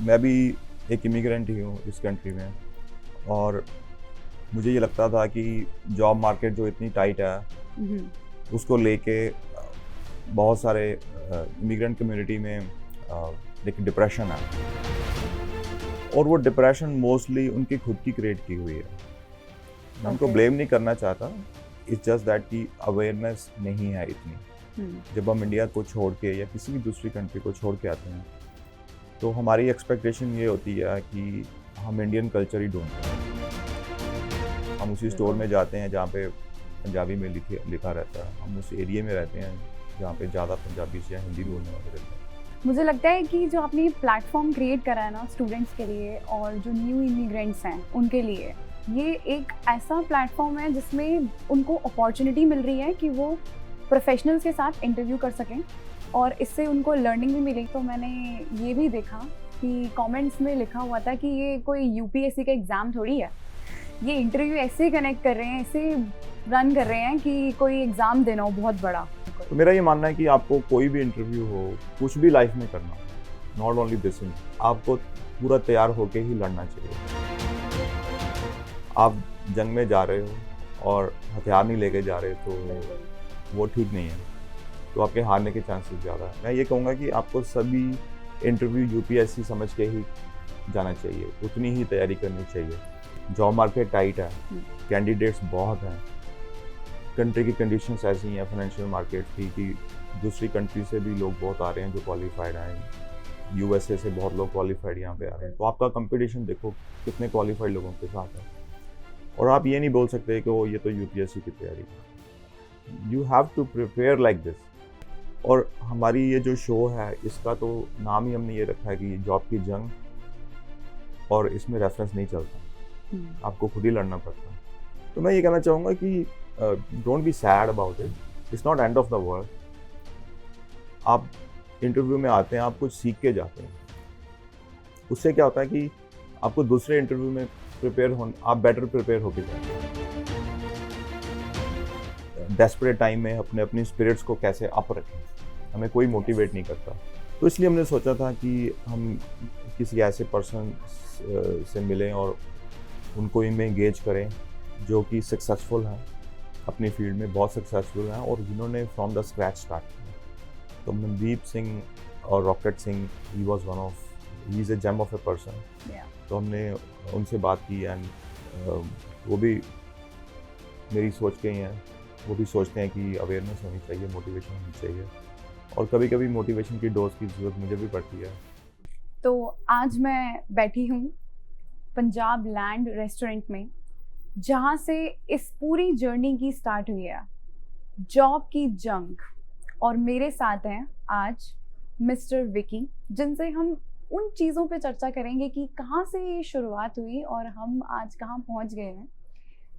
मैं भी एक इमिग्रेंट ही हूँ इस कंट्री में, और मुझे ये लगता था कि जॉब मार्केट जो इतनी टाइट है उसको लेके बहुत सारे इमिग्रेंट कम्युनिटी में एक डिप्रेशन है, और वो डिप्रेशन मोस्टली उनकी खुद की क्रिएट की हुई है। मैं उनको ब्लेम नहीं करना चाहता, इट्स जस्ट दैट कि अवेयरनेस नहीं है इतनी। जब हम इंडिया को छोड़ के या किसी भी दूसरी कंट्री को छोड़ के आते हैं तो हमारी एक्सपेक्टेशन ये होती है कि हम इंडियन कल्चर ही ढूंढते हैं। हम उसी स्टोर में जाते हैं जहाँ पे पंजाबी में लिखा रहता है, हम उस एरिया में रहते हैं जहाँ पे ज़्यादा पंजाबी या हिंदी बोलने वाले रहते हैं। मुझे लगता है कि जो आपने प्लेटफॉर्म क्रिएट करा है ना स्टूडेंट्स के लिए और जो न्यू इमिग्रेंट्स हैं उनके लिए, ये एक ऐसा प्लेटफॉर्म है जिसमें उनको अपॉर्चुनिटी मिल रही है कि वो प्रोफेशनल्स के साथ इंटरव्यू कर सकें और इससे उनको लर्निंग भी मिली। तो मैंने ये भी देखा कि कमेंट्स में लिखा हुआ था कि ये कोई यूपीएससी का एग्ज़ाम थोड़ी है, ये इंटरव्यू ऐसे कनेक्ट कर रहे हैं, ऐसे रन कर रहे हैं कि कोई एग्ज़ाम देना हो बहुत बड़ा। तो मेरा ये मानना है कि आपको कोई भी इंटरव्यू हो, कुछ भी लाइफ में करना हो, नॉट ओनली दिस, आपको पूरा तैयार होके ही लड़ना चाहिए। आप जंग में जा रहे हो और हथियार नहीं लेके जा रहे तो वो ठीक नहीं है, तो आपके हारने के चांसेस ज़्यादा है। मैं ये कहूँगा कि आपको सभी इंटरव्यू यूपीएससी समझ के ही जाना चाहिए, उतनी ही तैयारी करनी चाहिए। जॉब मार्केट टाइट है, कैंडिडेट्स बहुत हैं, कंट्री की कंडीशंस ऐसी हैं फाइनेंशियल मार्केट की कि दूसरी कंट्री से भी लोग बहुत आ रहे हैं जो क्वालिफाइड हैं, यूएसए से बहुत लोग क्वालिफाइड यहाँ पे आ रहे हैं। तो आपका कंपटीशन देखो कितने क्वालिफाइड लोगों के साथ है, और आप ये नहीं बोल सकते कि वो ये तो यूपीएससी की तैयारी है। You have to prepare like this. और हमारी ये जो शो है इसका तो नाम ही हमने ये रखा है कि जॉब की जंग, और इसमें रेफरेंस नहीं चलता, आपको खुद ही लड़ना पड़ता है। तो मैं ये कहना चाहूँगा कि don't be sad about it, it's not end of the world. आप इंटरव्यू में आते हैं, आप कुछ सीख के जाते हैं, उससे क्या होता है कि आपको दूसरे इंटरव्यू में आप बेटर प्रिपेयर होके जाते हैं। डेस्परेट टाइम में अपनी स्पिरिट्स को कैसे अप रखें, हमें कोई मोटिवेट नहीं करता। तो इसलिए हमने सोचा था कि हम किसी ऐसे पर्सन से मिलें और उनको इनमें एंगेज करें जो कि सक्सेसफुल हैं, अपनी फील्ड में बहुत सक्सेसफुल हैं और जिन्होंने फ्रॉम द स्क्रैच स्टार्ट किया। तो मनदीप सिंह और rocket Singh, he is a gem of a person. तो हमने उनसे बात की एंड वो भी मेरी सोच के ही हैं। वो भी सोचते हैं कि अवेयरनेस होनी चाहिए, मोटिवेशन होनी चाहिए, और कभी कभी मोटिवेशन की डोज की ज़रूरत मुझे भी पड़ती है। तो आज मैं बैठी हूँ पंजाब लैंड रेस्टोरेंट में, जहाँ से इस पूरी जर्नी की स्टार्ट हुई है, जॉब की जंग। और मेरे साथ हैं आज मिस्टर विकी, जिनसे हम उन चीज़ों पे चर्चा करेंगे कि कहाँ से ये शुरुआत हुई और हम आज कहाँ पहुँच गए हैं।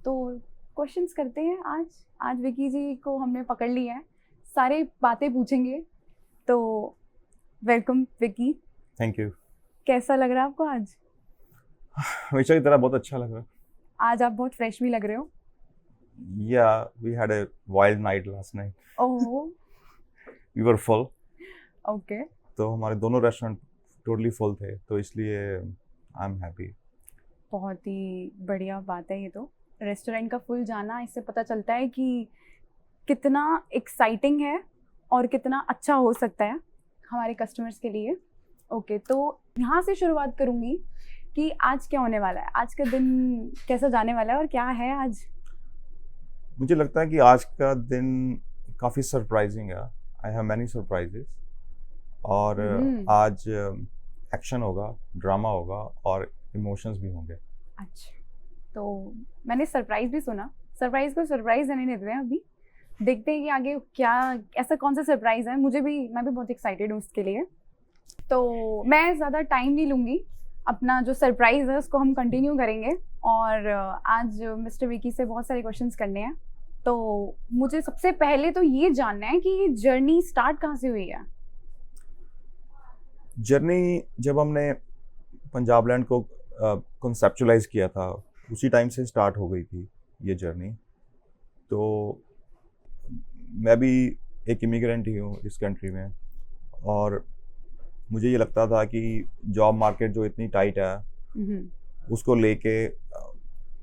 तो क्वेश्चंस करते हैं आज विकी जी को हमने पकड़ लिया है, सारे बातें पूछेंगे। तो वेलकम विकी। Thank you. कैसा लग रहा है आपको आज? हमेशा की तरह बहुत अच्छा लग रहा है। आज आप बहुत फ्रेश भी लग रहे हो। Yeah, we had a wild night last night. Oh, We were full. Okay. तो हमारे दोनों रेस्टोरेंट टोटली फुल थे, तो इसलिए आई एम हैप्पी। बहुत ही बढ़िया बात है ये तो। रेस्टोरेंट का फुल जाना, इससे पता चलता है कि कितना एक्साइटिंग है और कितना अच्छा हो सकता है हमारे कस्टमर्स के लिए। ओके, तो यहाँ से शुरुआत करूँगी कि आज क्या होने वाला है, आज का दिन कैसा जाने वाला है और क्या है आज? मुझे लगता है कि आज का दिन काफ़ी सरप्राइजिंग है। आई हैव मैनी सरप्राइजेस, और आज एक्शन होगा, ड्रामा होगा और इमोशंस भी होंगे। अच्छा, तो मैंने सरप्राइज भी सुना, सरप्राइज को सरप्राइज देने देते हैं। अभी देखते हैं कि आगे क्या, ऐसा कौन सा सरप्राइज है। मैं भी बहुत एक्साइटेड हूँ उसके लिए। तो मैं ज़्यादा टाइम नहीं लूँगी, अपना जो सरप्राइज़ है उसको हम कंटिन्यू करेंगे। और आज मिस्टर विकी से बहुत सारे क्वेश्चंस करने हैं। तो मुझे सबसे पहले तो ये जानना है कि ये जर्नी स्टार्ट कहाँ से हुई है? जर्नी जब हमने पंजाब लैंड को कॉन्सेप्चुलाइज किया था, उसी टाइम से स्टार्ट हो गई थी ये जर्नी। तो मैं भी एक इमिग्रेंट ही हूँ इस कंट्री में, और मुझे ये लगता था कि जॉब मार्केट जो इतनी टाइट है उसको लेके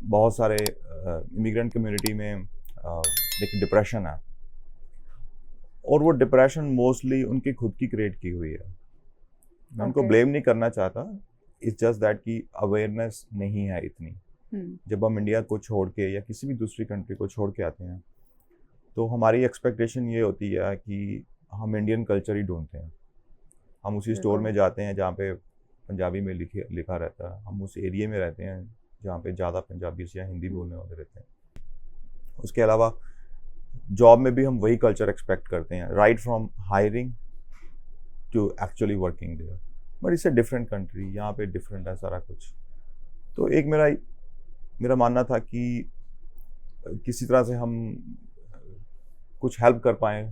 बहुत सारे इमिग्रेंट कम्युनिटी में एक डिप्रेशन है, और वो डिप्रेशन मोस्टली उनकी खुद की क्रिएट की हुई है। मैं उनको Okay. ब्लेम नहीं करना चाहता, इट्स जस्ट दैट कि अवेयरनेस नहीं है इतनी। जब हम इंडिया को छोड़ के या किसी भी दूसरी कंट्री को छोड़ के आते हैं तो हमारी एक्सपेक्टेशन ये होती है कि हम इंडियन कल्चर ही ढूंढते हैं। हम उसी स्टोर में जाते हैं जहाँ पे पंजाबी में लिखा रहता है, हम उस एरिया में रहते हैं जहाँ पे ज़्यादा पंजाबी या हिंदी बोलने वाले रहते हैं। उसके अलावा जॉब में भी हम वही कल्चर एक्सपेक्ट करते हैं, right from hiring to actually working there. But इससे डिफरेंट कंट्री, यहाँ पे डिफरेंट है सारा कुछ। तो एक मेरा मानना था कि किसी तरह से हम कुछ हेल्प कर पाएँ,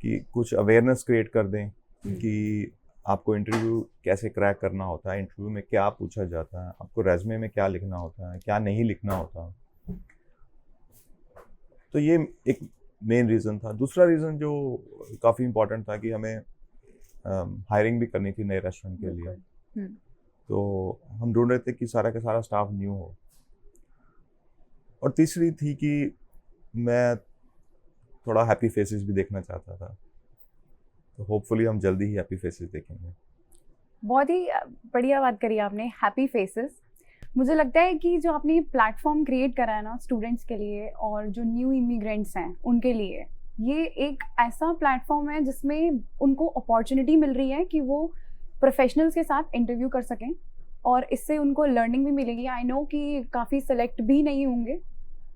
कि कुछ अवेयरनेस क्रिएट कर दें कि आपको इंटरव्यू कैसे क्रैक करना होता है, इंटरव्यू में क्या पूछा जाता है, आपको रेज्यूमे में क्या लिखना होता है, क्या नहीं लिखना होता। तो ये एक मेन रीज़न था। दूसरा रीज़न जो काफ़ी इम्पोर्टेंट था कि हमें हायरिंग भी करनी थी नए रेस्टोरेंट के लिए। तो हम ढूंढ रहे थे कि सारा का सारा स्टाफ न्यू हो। और तीसरी थी कि मैं थोड़ा हैप्पी फेसेस भी देखना चाहता था। तो होपफुली हम जल्दी ही हैप्पी फेसेस देखेंगे। बहुत ही बढ़िया बात करी आपने, हैप्पी फेसेस। मुझे लगता है कि जो आपने प्लेटफॉर्म क्रिएट करा है ना स्टूडेंट्स के लिए और जो न्यू इमिग्रेंट्स हैं उनके लिए, ये एक ऐसा प्लेटफॉर्म है जिसमें उनको अपॉर्चुनिटी मिल रही है कि वो प्रोफेशनल्स के साथ इंटरव्यू कर सकें और इससे उनको लर्निंग भी मिलेगी। आई नो कि काफ़ी सेलेक्ट भी नहीं होंगे,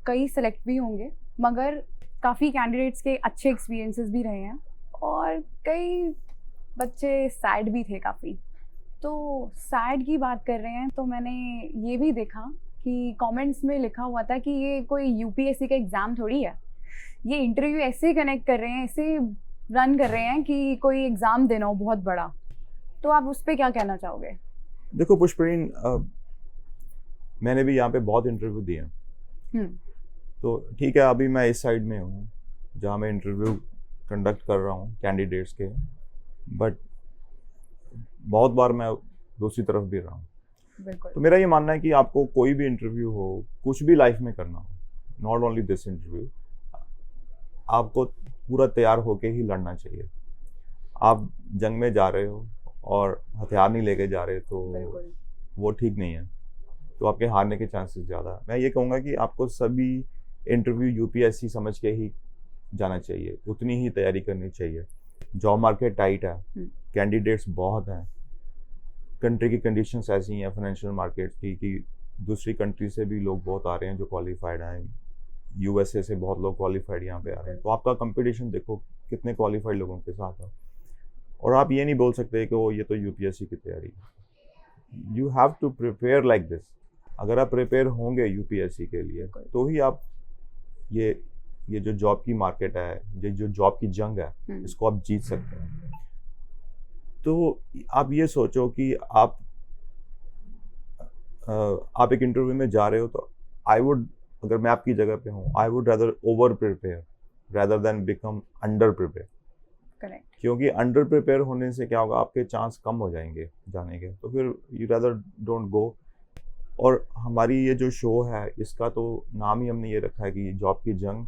कई सेलेक्ट भी होंगे, मगर काफ़ी कैंडिडेट्स के अच्छे एक्सपीरियंसेस भी रहे हैं और कई बच्चे सैड भी थे काफ़ी। तो सैड की बात कर रहे हैं तो मैंने ये भी देखा कि कमेंट्स में लिखा हुआ था कि ये कोई यूपीएससी का एग्ज़ाम थोड़ी है, ये इंटरव्यू ऐसे कनेक्ट कर रहे हैं, ऐसे रन कर रहे हैं कि कोई एग्ज़ाम देना हो बहुत बड़ा। तो आप उस पर क्या कहना चाहोगे? देखो पुष्परीन, मैंने भी यहाँ पे बहुत इंटरव्यू दिए हैं। तो ठीक है, अभी मैं इस साइड में हूँ जहाँ मैं इंटरव्यू कंडक्ट कर रहा हूँ कैंडिडेट्स के, बट बहुत बार मैं दूसरी तरफ भी रहा हूँ। बिल्कुल। तो मेरा ये मानना है कि आपको कोई भी इंटरव्यू हो, कुछ भी लाइफ में करना हो, नॉट ओनली दिस इंटरव्यू, आपको पूरा तैयार होके ही लड़ना चाहिए। आप जंग में जा रहे हो और हथियार नहीं लेके जा रहे तो वो ठीक नहीं है, तो आपके हारने के चांसेस ज़्यादा। मैं ये कहूँगा कि आपको सभी इंटरव्यू यूपीएससी समझ के ही जाना चाहिए, उतनी ही तैयारी करनी चाहिए। जॉब मार्केट टाइट है, कैंडिडेट्स बहुत हैं, कंट्री की कंडीशंस ऐसी हैं फाइनेंशियल मार्केट की कि दूसरी कंट्री से भी लोग बहुत आ रहे हैं जो क्वालिफाइड हैं, यूएसए से बहुत लोग क्वालिफाइड यहाँ पे आ रहे हैं। तो आपका कंपटीशन देखो कितने क्वालिफाइड लोगों के साथ है, और आप ये नहीं बोल सकते कि वो ये तो यूपीएससी की तैयारी है। You have to prepare like this. अगर आप प्रिपेयर होंगे यूपीएससी के लिए तो ही आप ये जो जॉब की मार्केट है, ये जो जॉब की जंग है, इसको आप जीत सकते हैं। तो आप ये सोचो कि आप एक इंटरव्यू में जा रहे हो, तो अगर मैं आपकी जगह पे हूँ, I would rather over prepare rather than become under prepare. Correct. क्योंकि अंडर प्रिपेयर होने से क्या होगा, आपके चांस कम हो जाएंगे जाने के, तो फिर यू रादर डोंट गो। और हमारी ये जो शो है इसका तो नाम ही हमने ये रखा है कि जॉब की जंग,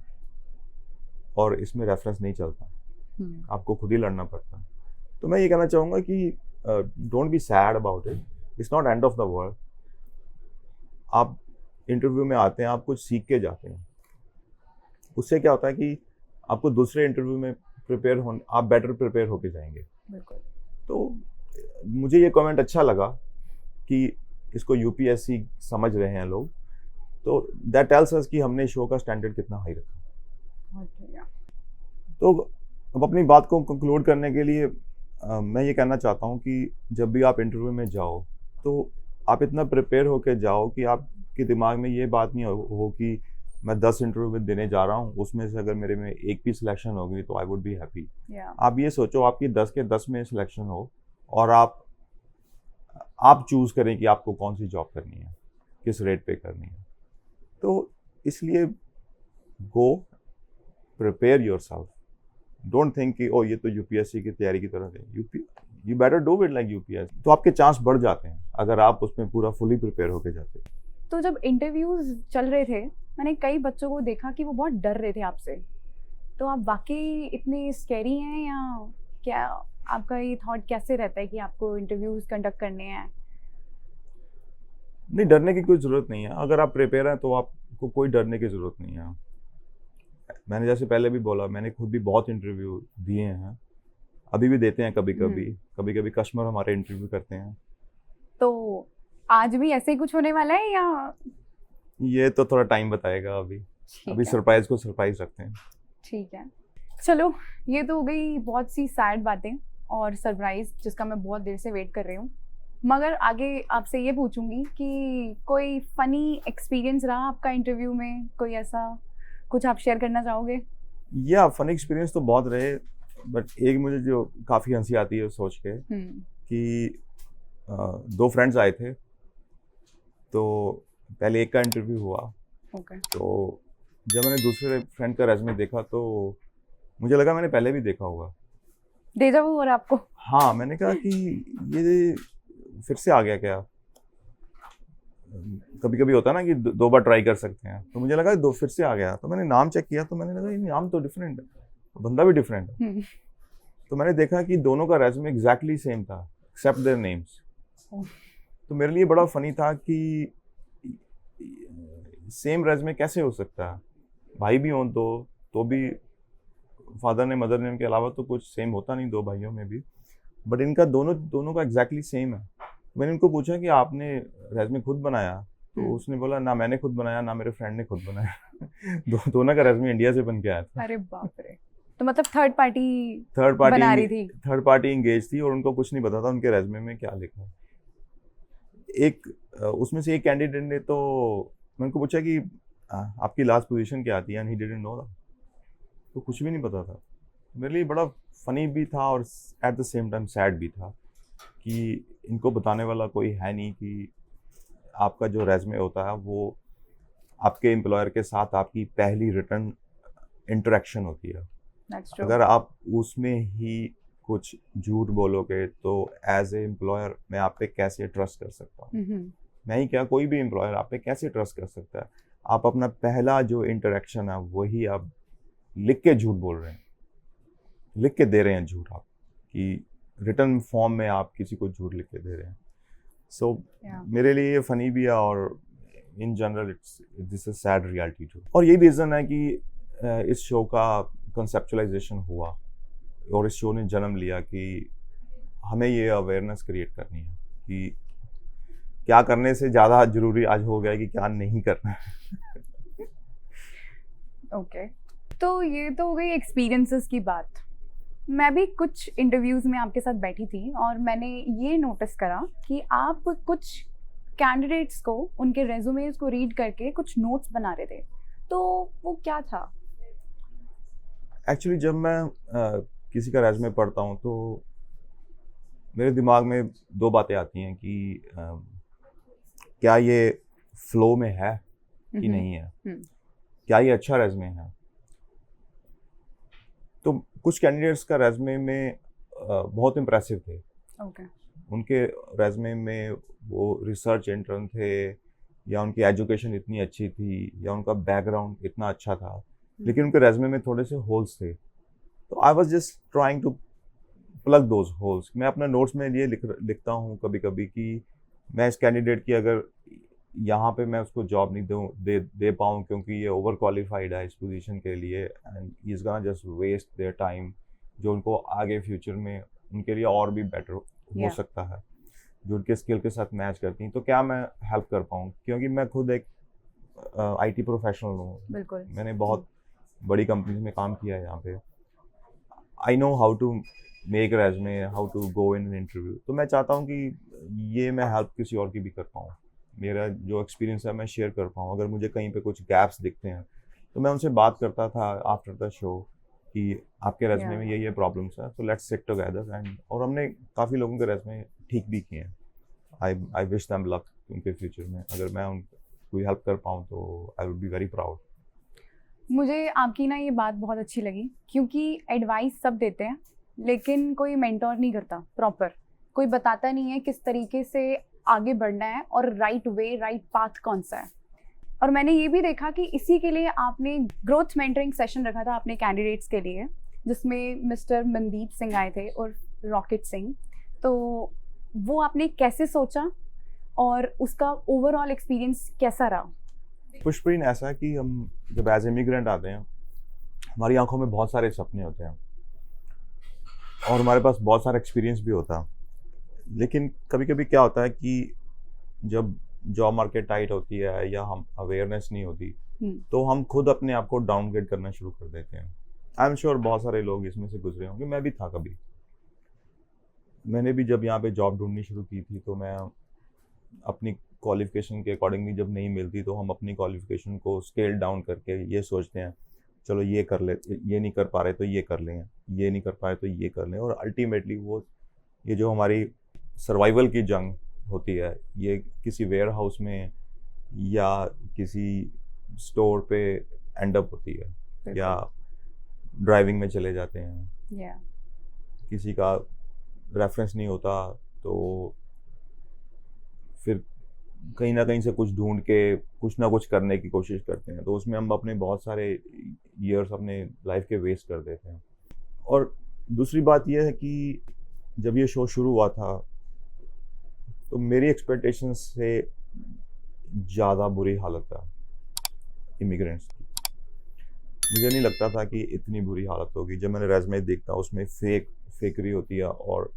और इसमें रेफरेंस नहीं चलता, आपको खुद ही लड़ना पड़ता है। तो मैं ये कहना चाहूँगा कि don't be sad about it, it's not end of the world. आप इंटरव्यू में आते हैं, आप कुछ सीख के जाते हैं, उससे क्या होता है कि आपको दूसरे इंटरव्यू में आप बेटर प्रिपेयर होके जाएंगे। बिल्कुल। तो मुझे ये कमेंट अच्छा लगा कि इसको यूपीएससी समझ रहे हैं लोग, तो दैट टेल्स अस कि हमने शो का स्टैंडर्ड कितना हाई रखा। तो अब अपनी बात को कंक्लूड करने के लिए मैं ये कहना चाहता हूँ कि जब भी आप इंटरव्यू में जाओ तो आप इतना प्रिपेयर होके जाओ कि आपके दिमाग में ये बात नहीं हो कि मैं 10 इंटरव्यू देने जा रहा हूँ, उसमें से अगर मेरे में एक भी सिलेक्शन होगी तो आई वुड बी हैप्पी। आप ये सोचो आपकी 10 के 10 में सिलेक्शन हो, और आप चूज करें कि आपको कौन सी जॉब करनी है, किस रेट पे करनी है। तो इसलिए गो प्रिपेयर योरसेल्फ, डोंट थिंक कि ओ ये तो यूपीएससी की तैयारी की तरह है। You better do it like UPS, तो आपके चांस बढ़ जाते हैं अगर आप उसमें पूरा फुली प्रिपेयर होके जाते हैं। तो जब इंटरव्यूज चल रहे थे, मैंने कई बच्चों को देखा कि वो बहुत डर रहे थे आपसे। तो आप वाकई इतने स्कैरी हैं, या क्या आपका ये थॉट कैसे रहता है कि आपको इंटरव्यूज कंडक्ट करने हैं? नहीं, डरने की कोई ज़रूरत नहीं है। अगर आप प्रिपेयर हैं तो आपको कोई डरने की ज़रूरत नहीं है। मैंने जैसे पहले भी बोला, मैंने खुद भी बहुत इंटरव्यू दिए हैं, अभी भी देते हैं कभी कभी कस्टमर हमारे इंटरव्यू करते हैं। तो आज भी ऐसे ही कुछ होने वाला है, या? ये तो थोड़ा टाइम बताएगा। अभी ठीक है, सरप्राइज को सरप्राइज रखते हैं। ठीक है। चलो, ये तो हो गई बहुत सी सैड बातें और सरप्राइज जिसका मैं बहुत देर से वेट कर रही हूँ। मगर आगे आपसे ये पूछूंगी कि कोई फनी एक्सपीरियंस रहा आपका इंटरव्यू में, कोई ऐसा कुछ आप शेयर करना चाहोगे? या फनी एक्सपीरियंस तो बहुत रहे, बट एक मुझे जो काफ़ी हंसी आती है सोच के कि दो फ्रेंड्स आए थे, तो पहले एक का इंटरव्यू हुआ। ओके। तो जब मैंने दूसरे फ्रेंड का रेज़्यूमे देखा तो मुझे लगा मैंने पहले भी देखा होगा। डेजा वू हो रहा आपको? हाँ, मैंने कहा कि ये फिर से आ गया क्या? कभी कभी होता है ना कि दो बार ट्राई कर सकते हैं, तो मुझे लगा दो फिर से आ गया। तो मैंने नाम चेक किया तो मैंने लगा ये नाम तो डिफरेंट है, बंदा भी डिफरेंट है। तो मैंने देखा कि दोनों का रेज़्यूमे एग्जैक्टली सेम था एक्सेप्ट देयर नेम्स। तो मेरे लिए बड़ा फनी था कि सेम रेज़्यूमे कैसे हो सकता है? भाई भी हों तो भी फादर ने मदर नेम के अलावा तो कुछ सेम होता नहीं दो भाइयों में भी, बट इनका दोनों का एग्जैक्टली सेम है। मैंने उनको पूछा कि आपने रेज़्यूमे खुद बनाया? तो उसने बोला ना मैंने खुद बनाया ना मेरे फ्रेंड ने खुद बनाया। दोनों का रेज़्यूमे इंडिया से बन के आया था। अरे बाप रे! तो मतलब थर्ड पार्टी बना रही थी? थर्ड पार्टी इंगेज थी और उनको कुछ नहीं पता था उनके रेज़्यूमे में क्या लिखा है। उसमें से एक कैंडिडेट ने तो मैंने उनको पूछा कि आपकी लास्ट पोजीशन क्या आती है, and he didn't know that. तो कुछ भी नहीं पता था। मेरे लिए बड़ा फनी भी था और at the same time sad भी था कि इनको बताने वाला कोई है नहीं कि आपका जो रेज़्यूमे होता है वो आपके एम्प्लॉयर के साथ आपकी पहली रिटर्न इंटरेक्शन होती है। अगर आप उसमें ही कुछ झूठ बोलोगे तो एज ए एम्प्लॉयर मैं आप पे कैसे ट्रस्ट कर सकता हूँ? मैं ही क्या, कोई भी एम्प्लॉयर आप पे कैसे ट्रस्ट कर सकता है? आप अपना पहला जो इंटरेक्शन है वही आप लिख के झूठ बोल रहे हैं, लिख के दे रहे हैं झूठ, आप कि रिटर्न फॉर्म में आप किसी को झूठ लिख के दे रहे हैं। सो मेरे लिए ये फनी भी है और in general this is sad reality too. और यही रीज़न है कि इस शो का कंसेप्चुलाइजेशन हुआ और इस शो ने जन्म लिया कि हमें ये अवेयरनेस क्रिएट करनी है कि क्या करने से ज़्यादा ज़रूरी आज हो गया है कि क्या नहीं करना है। ओके, तो ये तो हो गई एक्सपीरियंसेस की बात। मैं भी कुछ इंटरव्यूज़ में आपके साथ बैठी थी और मैंने ये नोटिस करा कि आप कुछ कैंडिडेट्स को उनके रेज्यूमेस को रीड करके कुछ नोट्स बना रहे थे, तो वो क्या था? एक्चुअली जब मैं किसी का रेज़्यूमे पढ़ता हूँ तो मेरे दिमाग में दो बातें आती हैं कि क्या ये फ्लो में है कि नहीं है, क्या ये अच्छा रेज़्यूमे है। तो कुछ कैंडिडेट्स का रेज़्यूमे में बहुत इम्प्रेसिव थे। उनके रेज़्यूमे में वो रिसर्च इंटर्न थे या उनकी एजुकेशन इतनी अच्छी थी या उनका बैकग्राउंड इतना अच्छा था, लेकिन उनके रेज़्यूमे में थोड़े से होल्स थे। तो I was just trying to plug those holes. मैं अपने नोट्स में ये लिखता हूँ कभी कभी कि मैं इस कैंडिडेट की अगर यहाँ पे मैं उसको जॉब नहीं दे पाऊँ क्योंकि ये ओवर क्वालिफाइड है इस पोजीशन के लिए and he is gonna just waste their time, जो उनको आगे फ्यूचर में उनके लिए और भी बेटर हो सकता है, जो उनके स्किल के साथ मैच करती हैं, तो क्या मैं हेल्प कर पाऊँ? क्योंकि मैं खुद एक आईटी प्रोफेशनल हूँ, मैंने बहुत बड़ी कंपनीज में काम किया है यहाँ पे। I know how to make resume, how to go in interview. तो मैं चाहता हूँ कि ये मैं हेल्प किसी और की भी कर पाऊँ, मेरा जो एक्सपीरियंस है मैं शेयर कर पाऊँ। अगर मुझे कहीं पे कुछ गैप्स दिखते हैं तो मैं उनसे बात करता था आफ्टर द शो कि आपके रेज़्यूमे में ये प्रॉब्लम्स है, so let's sit together and, और हमने काफ़ी लोगों के रेज़्यूमे ठीक भी किए हैं। आई विश देम लक उनके फ्यूचर में। अगर मैं उनको कोई हेल्प कर पाऊँ तो I would be very proud. मुझे आपकी ना ये बात बहुत अच्छी लगी क्योंकि एडवाइस सब देते हैं लेकिन कोई मेंटोर नहीं करता प्रॉपर, कोई बताता नहीं है किस तरीके से आगे बढ़ना है और राइट वे, राइट पाथ कौन सा है। और मैंने ये भी देखा कि इसी के लिए आपने ग्रोथ मेंटरिंग सेशन रखा था अपने कैंडिडेट्स के लिए, जिसमें मिस्टर मनदीप सिंह आए थे और रॉकेट सिंह। तो वो आपने कैसे सोचा और उसका ओवरऑल एक्सपीरियंस कैसा रहा? पुष्परीन, ऐसा है कि हम जब एज इमिग्रेंट आते हैं, हमारी आंखों में बहुत सारे सपने होते हैं और हमारे पास बहुत सारा एक्सपीरियंस भी होता है। लेकिन कभी कभी क्या होता है कि जब जॉब मार्केट टाइट होती है या हम अवेयरनेस नहीं होती, तो हम खुद अपने आप को डाउनग्रेड करना शुरू कर देते हैं। आई एम श्योर बहुत सारे लोग इसमें से गुजरे होंगे, मैं भी था कभी। मैंने भी जब यहाँ पे जॉब ढूंढनी शुरू की थी, तो मैं अपनी क्वालिफिकेशन के अकॉर्डिंगली जब नहीं मिलती तो हम अपनी क्वालिफिकेशन को स्केल डाउन करके ये सोचते हैं चलो ये कर ले, ये नहीं कर पा रहे तो ये कर लें, ये नहीं कर पाए तो ये कर लें। और अल्टीमेटली वो ये जो हमारी सर्वाइवल की जंग होती है, ये किसी वेयर हाउस में या किसी स्टोर पे एंड अप होती है, या ड्राइविंग में चले जाते हैं, किसी का रेफरेंस नहीं होता तो फिर कहीं ना कहीं से कुछ ढूंढ के कुछ ना कुछ करने की कोशिश करते हैं। तो उसमें हम अपने बहुत सारे ईयर्स अपने लाइफ के वेस्ट कर देते हैं। और दूसरी बात यह है कि जब ये शो शुरू हुआ था तो मेरी एक्सपेक्टेशंस से ज़्यादा बुरी हालत था इमिग्रेंट्स की। मुझे नहीं लगता था कि इतनी बुरी हालत होगी। जब मैंने रेज़्यूमे देखता उसमें फेकरी होती है और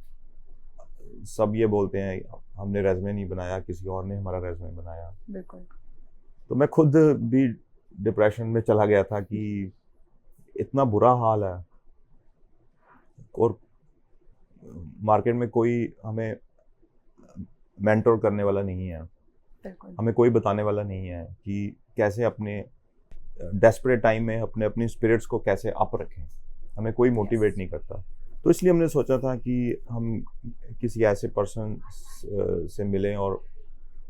सब ये बोलते हैं हमने रेज़्यूमे नहीं बनाया, किसी और ने हमारा रेज़्यूमे बनाया। बिल्कुल। तो मैं खुद भी डिप्रेशन में चला गया था कि इतना बुरा हाल है और मार्केट में कोई हमें मेंटोर करने वाला नहीं है, हमें कोई बताने वाला नहीं है कि कैसे अपने डेस्परेट टाइम में अपनी स्पिरिट्स को कैसे अप रखें। हमें कोई मोटिवेट नहीं करता। तो इसलिए हमने सोचा था कि हम किसी ऐसे पर्सन से मिलें और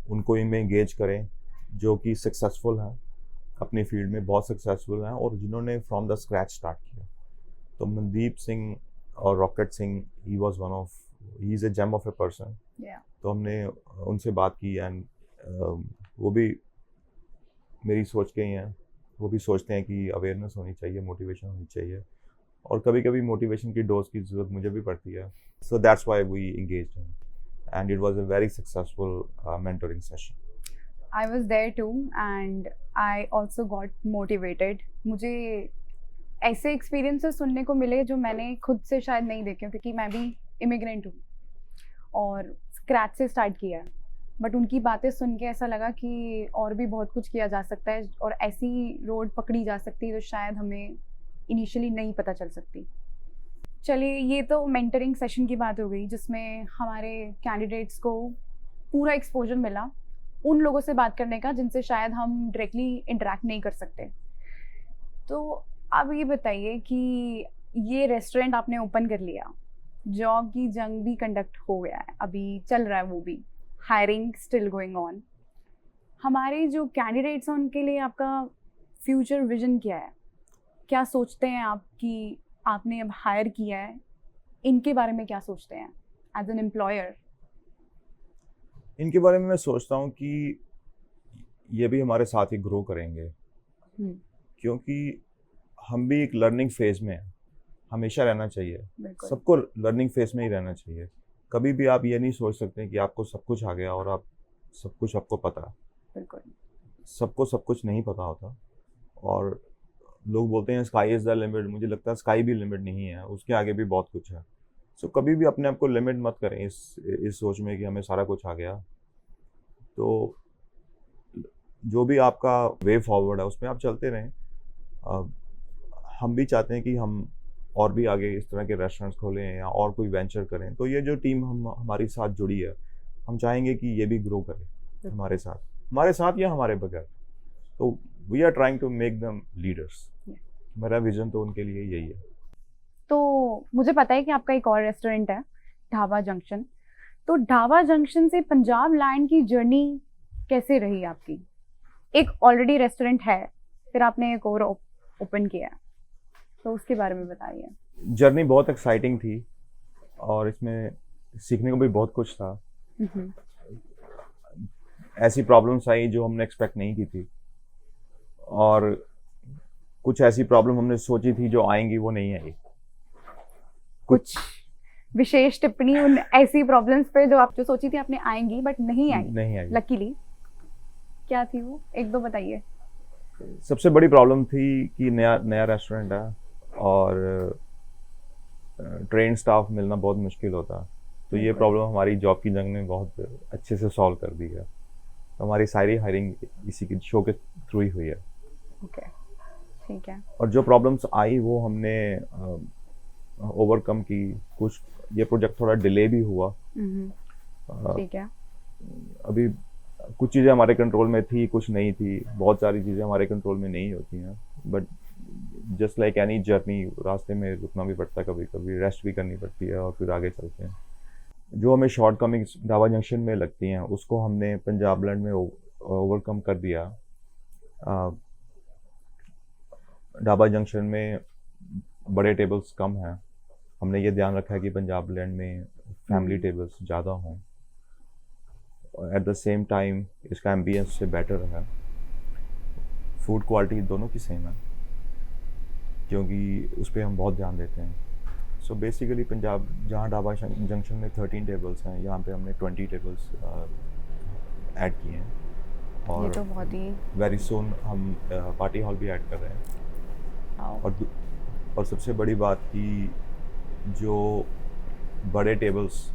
उनको इनमें एंगेज करें जो कि सक्सेसफुल हैं, अपनी फील्ड में बहुत सक्सेसफुल हैं और जिन्होंने फ्रॉम द स्क्रैच स्टार्ट किया। तो मनदीप सिंह और rocket Singh, he is a gem of a person. तो हमने उनसे बात की एंड वो भी मेरी सोच के ही हैं। वो भी सोचते हैं कि अवेयरनेस होनी चाहिए, मोटिवेशन होनी चाहिए और कभी कभी मोटिवेशन की डोज की ज़रूरत मुझे भी पड़ती है। So that's why we engaged and it was a very successful mentoring session. I was there too and I also got motivated. मुझे ऐसे एक्सपीरियंसेस सुनने को मिले जो मैंने खुद से शायद नहीं देखे, क्योंकि मैं भी इमिग्रेंट हूँ और स्क्रैच से स्टार्ट किया है। बट उनकी बातें सुन के ऐसा लगा कि और भी बहुत कुछ किया जा सकता है और ऐसी रोड पकड़ी जा सकती है जो शायद हमें इनिशियली नहीं पता चल सकती। चलिए, ये तो मेंटरिंग सेशन की बात हो गई जिसमें हमारे कैंडिडेट्स को पूरा एक्सपोजर मिला उन लोगों से बात करने का जिनसे शायद हम डायरेक्टली इंटरेक्ट नहीं कर सकते। तो अब ये बताइए कि ये रेस्टोरेंट आपने ओपन कर लिया, जॉब की जंग भी कंडक्ट हो गया है, अभी चल रहा है, वो भी हायरिंग स्टिल गोइंग ऑन। हमारे जो कैंडिडेट्स हैं उनके लिए आपका फ्यूचर विजन क्या है? क्या सोचते हैं आप कि आपने अब हायर किया है, इनके बारे में क्या सोचते हैं एज एन एम्प्लॉयर? इनके बारे में मैं सोचता हूँ कि ये भी हमारे साथ ही ग्रो करेंगे, क्योंकि हम भी एक लर्निंग फेज में हैं। हमेशा रहना चाहिए, सबको लर्निंग फेज में ही रहना चाहिए। कभी भी आप ये नहीं सोच सकते कि आपको सब कुछ आ गया और आप सब कुछ आपको पता है। बिल्कुल, सबको सब कुछ नहीं पता होता और लोग बोलते हैं स्काई इज़ द लिमिट। मुझे लगता है स्काई भी लिमिट नहीं है, उसके आगे भी बहुत कुछ है। सो कभी भी अपने आप को लिमिट मत करें इस सोच में कि हमें सारा कुछ आ गया। तो जो भी आपका वे फॉरवर्ड है उसमें आप चलते रहें। हम भी चाहते हैं कि हम और भी आगे इस तरह के रेस्टोरेंट्स खोलें या और कोई वेंचर करें। तो ये जो टीम हमारी साथ जुड़ी है, हम चाहेंगे कि ये भी ग्रो करे हमारे साथ या हमारे बगैर। तो we are trying to make them leaders. मेरा विजन तो उनके लिए यही है। तो मुझे पता है कि आपका एक और रेस्टोरेंट है, ढाबा जंक्शन। तो ढाबा जंक्शन से पंजाब लैंड की जर्नी कैसे रही आपकी? एक ऑलरेडी रेस्टोरेंट है, फिर आपने एक और ओपन किया, तो उसके बारे में बताइए। जर्नी बहुत एक्साइटिंग थी और इसमें सीखने को भी बहुत कुछ था। हम्म, ऐसी प्रॉब्लम्स आई जो हमने एक्सपेक्ट नहीं की थी, और कुछ ऐसी प्रॉब्लम हमने सोची थी जो आएंगी वो नहीं आई। कुछ विशेष टिप्पणी उन ऐसी प्रॉब्लम्स पे जो आप जो सोची थी आपने आएंगी बट नहीं आई, नहीं आई। लकीली क्या थी वो, एक दो बताइए। सबसे बड़ी प्रॉब्लम थी कि नया नया रेस्टोरेंट है और ट्रेन स्टाफ मिलना बहुत मुश्किल होता। तो ये बिल्कुल। प्रॉब्लम हमारी जॉब की जंग ने बहुत अच्छे से सॉल्व कर दी है। तो हमारी सारी हायरिंग इसी के शो के थ्रू ही हुई है। ओके, ठीक है। और जो प्रॉब्लम्स आई वो हमने ओवरकम की। कुछ ये प्रोजेक्ट थोड़ा डिले भी हुआ। ठीक है। अभी कुछ चीज़ें हमारे कंट्रोल में थी, कुछ नहीं थी। बहुत सारी चीज़ें हमारे कंट्रोल में नहीं होती हैं, but just like any journey, रास्ते में रुकना भी पड़ता है, कभी कभी रेस्ट भी करनी पड़ती है और फिर आगे चलते हैं। जो हमें शॉर्ट कमिंग्स ढाबा जंक्शन में लगती हैं उसको हमने पंजाब लैंड में ओवरकम कर दिया। ढाबा जंक्शन में बड़े टेबल्स कम हैं। हमने ये ध्यान रखा है कि पंजाब लैंड में फैमिली टेबल्स ज़्यादा हों। एट द सेम टाइम इसका एम्बियंस से बेटर है। फूड क्वालिटी दोनों की सेम है क्योंकि उस पर हम बहुत ध्यान देते हैं। सो बेसिकली पंजाब जहाँ ढाबा जंक्शन में 13 टेबल्स हैं, यहाँ पे हमने 20 टेबल्स ऐड किए हैं। ये और तो बहुत ही वेरी सून हम पार्टी हॉल भी ऐड कर रहे हैं। वाओ। और सबसे बड़ी बात कि जो बड़े टेबल्स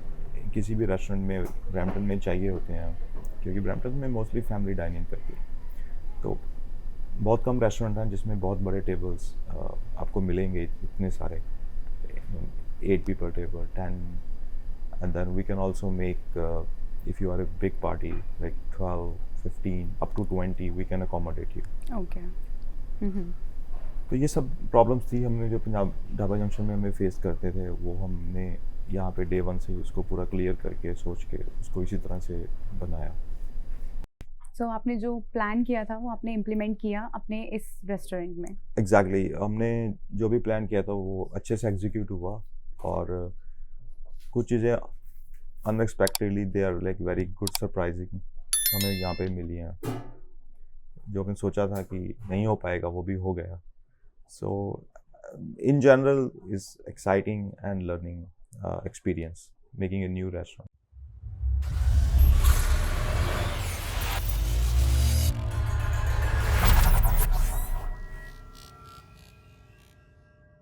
किसी भी रेस्टोरेंट में ब्रैम्पटन में चाहिए होते हैं, क्योंकि ब्रैम्पटन में मोस्टली फैमिली डाइनिंग करती है, तो बहुत कम रेस्टोरेंट हैं जिसमें बहुत बड़े टेबल्स आपको मिलेंगे। इतने सारे 8 people table, 10, and then we can also make if you are a big party like 12, 15, up to 20, we can accommodate you. Okay. तो ये सब प्रॉब्लम्स थी हमने जो पंजाब ढाबा जंक्शन में हमें फेस करते थे, वो हमने यहाँ पे डे 1 से उसको पूरा क्लियर करके सोच के उसको इसी तरह से बनाया। सो आपने जो प्लान किया था वो आपने इम्प्लीमेंट किया अपने इस रेस्टोरेंट में। एग्जैक्टली हमने जो भी प्लान किया था वो अच्छे से एग्जीक्यूट हुआ। और कुछ चीज़ें unexpectedly they are like very good surprising हमें यहाँ पे मिली हैं। जो हमने सोचा था कि नहीं हो पाएगा वो भी हो गया। So in general is exciting and learning experience making a new restaurant.